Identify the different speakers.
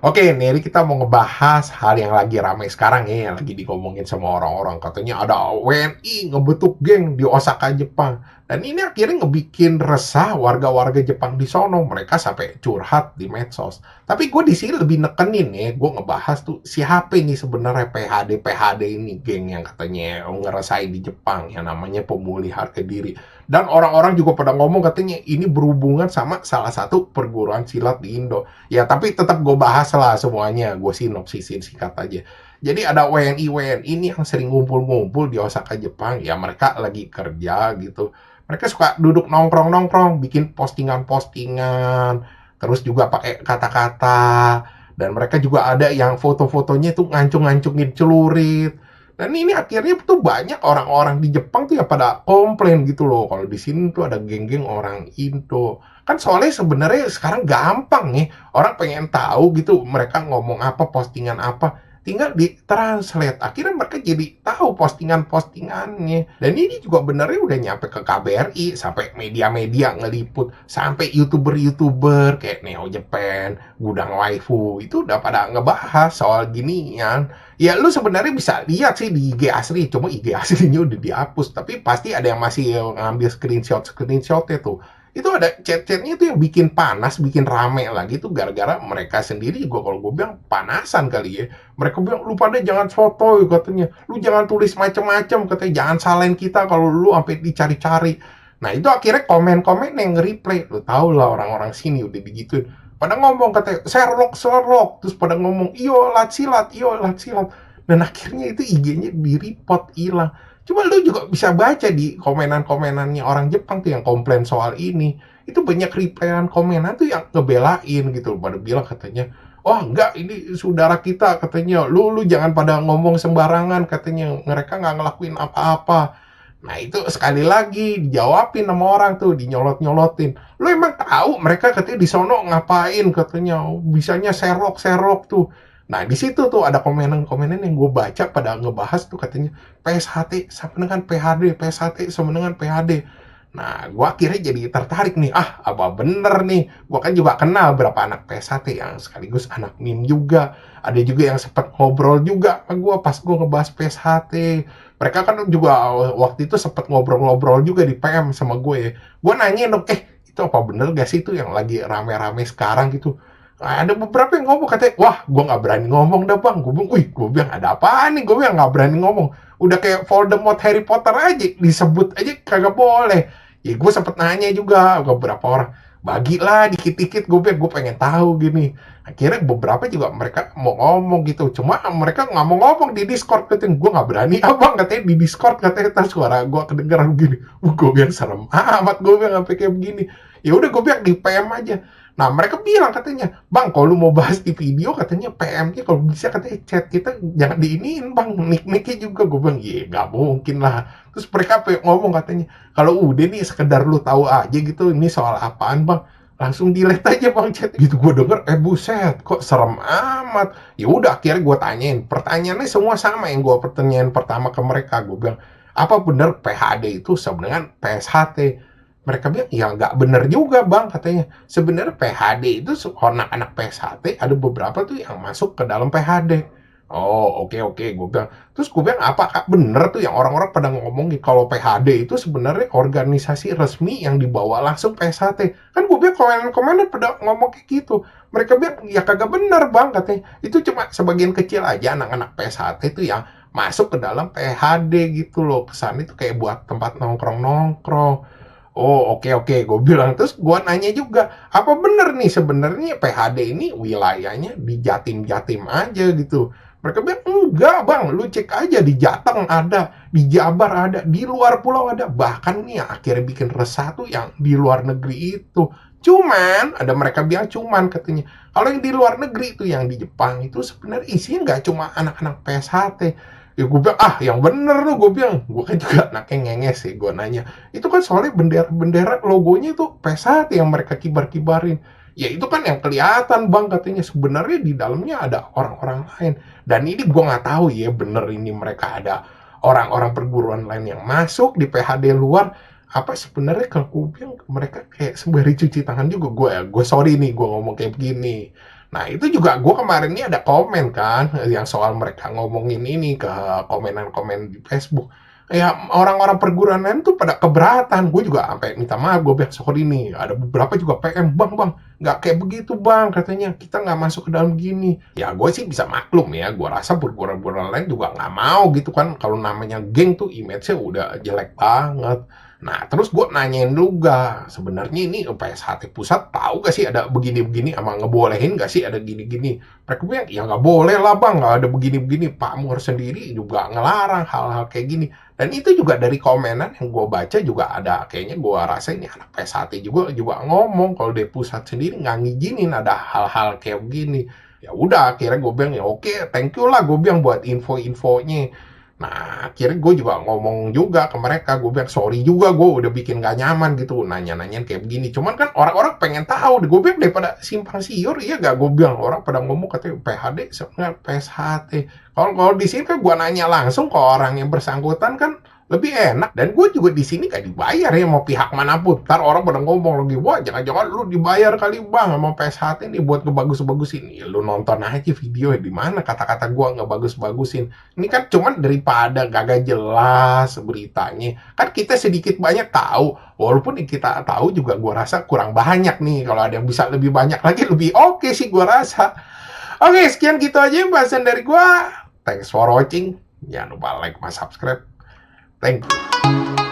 Speaker 1: Oke, Neri kita mau ngebahas hal yang lagi ramai sekarang ya, yang lagi dikomongin sama orang-orang. Katanya ada WNI ngebentuk geng di Osaka, Jepang. Dan ini akhirnya ngebikin resah warga-warga Jepang di sono. Mereka sampai curhat di medsos. Tapi gue di sini lebih nekenin ya, gue ngebahas tuh siapa ini sebenarnya PHD ini geng yang katanya ngerasain di Jepang yang namanya pemulih harga diri. Dan orang-orang juga pada ngomong katanya ini berhubungan sama salah satu perguruan silat di Indo. Ya, tapi tetap gue bahas lah semuanya. Gue sinopsisin singkat aja. Jadi ada WNI ini yang sering ngumpul-ngumpul di Osaka, Jepang. Ya mereka lagi kerja gitu. Mereka suka duduk nongkrong-nongkrong, bikin postingan-postingan, terus juga pakai kata-kata. Dan mereka juga ada yang foto-fotonya tuh ngancung-ngancungin celurit. Dan ini akhirnya tuh banyak orang-orang di Jepang tuh ya pada komplain gitu loh. Kalau di sini tuh ada geng-geng orang Indo. Kan soalnya sebenarnya sekarang gampang nih. Orang pengen tahu gitu mereka ngomong apa, postingan apa, tinggal ditranslate. Akhirnya mereka jadi tahu postingan-postingannya. Dan ini juga benernya udah nyampe ke KBRI, sampai media-media ngeliput, sampai YouTuber-YouTuber kayak Neo Japan, Gudang Waifu, itu udah pada ngebahas soal ginian. Ya lu sebenarnya bisa lihat sih di IG asli, cuma IG aslinya udah dihapus, tapi pasti ada yang masih ngambil screenshotnya tuh. Itu ada chat-chatnya itu yang bikin panas, bikin rame lagi tuh gara-gara mereka sendiri juga kalau gue bilang panasan kali ya. Mereka bilang lu pada jangan foto katanya, lu jangan tulis macam-macam katanya, jangan salahin kita kalau lu sampai dicari-cari. Nah itu akhirnya komen-komen yang nge-replay, lu tau lah orang-orang sini udah digituin. Pada ngomong katanya Sherlock Sherlock, terus pada ngomong iyo lat silat. Dan akhirnya itu IG-nya di-report hilang. Cuma lu juga bisa baca di komenan-komenannya orang Jepang tuh yang komplain soal ini. Itu banyak replyan komenan tuh yang ngebelain gitu. Pada bilang katanya, wah enggak ini saudara kita katanya. Lu jangan pada ngomong sembarangan katanya. Mereka nggak ngelakuin apa-apa. Nah itu sekali lagi dijawabin sama orang tuh, dinyolot-nyolotin. Lu emang tahu mereka katanya di sono ngapain katanya. Bisanya serok-serok tuh. Nah di situ tuh ada komenan-komenan yang gue baca pada ngebahas tuh katanya PSHT sama dengan PHD, PSHT sama dengan PHD. Nah, gue akhirnya jadi tertarik nih. Ah, apa bener nih? Gue kan juga kenal berapa anak PSHT yang sekaligus anak MIM juga. Ada juga yang sempat ngobrol juga sama gue pas gue ngebahas PSHT. Mereka kan juga waktu itu sempat ngobrol-ngobrol juga di PM sama gue ya. Gue nanya dong, itu apa bener gak sih itu yang lagi rame-rame sekarang gitu? Nah, ada beberapa yang ngomong katanya, wah gue gak berani ngomong dah bang. Gue bilang, wih gue bilang ada apaan nih? Gue bilang gak berani ngomong. Udah kayak Voldemort Harry Potter aja, disebut aja kagak boleh. Ya gue sempet nanya juga ke beberapa orang, bagilah dikit-dikit, gue pengen tahu gini. Akhirnya beberapa juga mereka mau ngomong gitu, cuma mereka nggak mau ngomong di Discord, katanya gue nggak berani abang katanya di Discord, katanya tas suara gue kedengeran begini. Gue bilang serem amat, gue bilang sampai kayak begini. Ya udah gue bilang di PM aja. Nah mereka bilang katanya, bang kalau lu mau bahas di video katanya PM-nya kalau bisa katanya chat kita jangan diiniin bang, nick-nicknya juga. Gue bilang iya nggak mungkin lah. Terus mereka ngomong katanya, kalau udah nih sekedar lu tahu aja gitu ini soal apaan bang, langsung delete aja bang chat gitu. Gue denger buset kok serem amat. Ya udah akhirnya gue tanyain, pertanyaannya semua sama yang gue pertanyaan pertama ke mereka. Gue bilang apa bener PHD itu sebenarnya PSHT? Mereka bilang ya nggak bener juga bang katanya. Sebenarnya PHD itu anak-anak PSHT ada beberapa tuh yang masuk ke dalam PHD. Oh oke, gue bilang. Terus gue bilang apakah bener tuh yang orang-orang pada ngomong kalau PHD itu sebenarnya organisasi resmi yang dibawa langsung PSHT? Kan gue bilang komen-komen pada ngomong kayak gitu. Mereka bilang ya kagak bener bang katanya. Itu cuma sebagian kecil aja anak-anak PSHT itu yang masuk ke dalam PHD gitu loh. Kesan itu kayak buat tempat nongkrong-nongkrong. Oh oke, gue bilang. Terus gue nanya juga, apa bener nih sebenarnya PHD ini wilayahnya di Jatim-Jatim aja gitu? Mereka bilang, enggak bang, lu cek aja di Jateng ada, di Jabar ada, di luar pulau ada. Bahkan nih yang akhirnya bikin resah tuh yang di luar negeri itu. Cuman, ada mereka bilang cuman katanya. Kalau yang di luar negeri itu, yang di Jepang itu sebenarnya isinya nggak cuma anak-anak PSHT. Ya gue bilang, ah yang bener lu, gue bilang. Gue kan juga anaknya ngenges sih, gue nanya. Itu kan soalnya bendera-bendera logonya itu PSHT yang mereka kibar-kibarin. Ya itu kan yang kelihatan bang katanya sebenarnya di dalamnya ada orang-orang lain. Dan ini gue nggak tahu ya bener ini mereka ada orang-orang perguruan lain yang masuk di PHD luar apa sebenarnya kalau gue bilang mereka kayak sembari cuci tangan juga gue sorry nih gue ngomong kayak begini. Nah, itu juga gue kemarin ini ada komen kan, yang soal mereka ngomongin ini ke komenan-komen di Facebook. Ya, orang-orang perguruan lain tuh pada keberatan. Gue juga sampai minta maaf, gue bilang, "Sorry nih, ada beberapa juga PM, Bang, Bang, nggak kayak begitu, Bang, katanya. Kita nggak masuk ke dalam gini." Ya, gue sih bisa maklum ya. Gue rasa perguruan-perguruan lain juga nggak mau gitu kan. Kalau namanya geng tuh image-nya udah jelek banget. Nah, terus gue nanyain juga, sebenarnya ini PSHT pusat tahu gak sih ada begini-begini, sama ngebolehin gak sih ada gini-gini? Mereka bilang, ya nggak boleh lah bang, nggak ada begini-begini. Pak Mur sendiri juga ngelarang hal-hal kayak gini. Dan itu juga dari komenan yang gue baca juga ada, kayaknya gue rasa ini anak PSHT juga ngomong kalau dari pusat sendiri nggak ngizinin ada hal-hal kayak begini. Ya udah, akhirnya gue bilang ya oke, thank you lah gue bilang buat info-infonya. Nah, akhirnya gue juga ngomong juga ke mereka, gue bilang sorry juga gue udah bikin gak nyaman gitu, nanya-nanyain kayak begini. Cuman kan orang-orang pengen tahu, gue bilang daripada simpang siur, iya gak gue bilang orang pada ngomong katanya PHD sebenarnya PSHT. Kalau di sini kan gue nanya langsung ke orang yang bersangkutan kan lebih enak, dan gue juga di sini gak dibayar ya mau pihak manapun. Ntar orang pada ngomong lagi, wah jangan-jangan lu dibayar kali bang sama PSHT nih buat ngebagus-bagusin. Ya, lu nonton aja video di mana kata-kata gue ngebagus-bagusin. Ini kan cuman daripada gak jelas beritanya. Kan kita sedikit banyak tahu, walaupun kita tahu juga gue rasa kurang banyak nih. Kalau ada yang bisa lebih banyak lagi lebih oke sih gue rasa. Oke, sekian gitu aja bahasan dari gue. Thanks for watching. Jangan lupa like, subscribe. Thank you.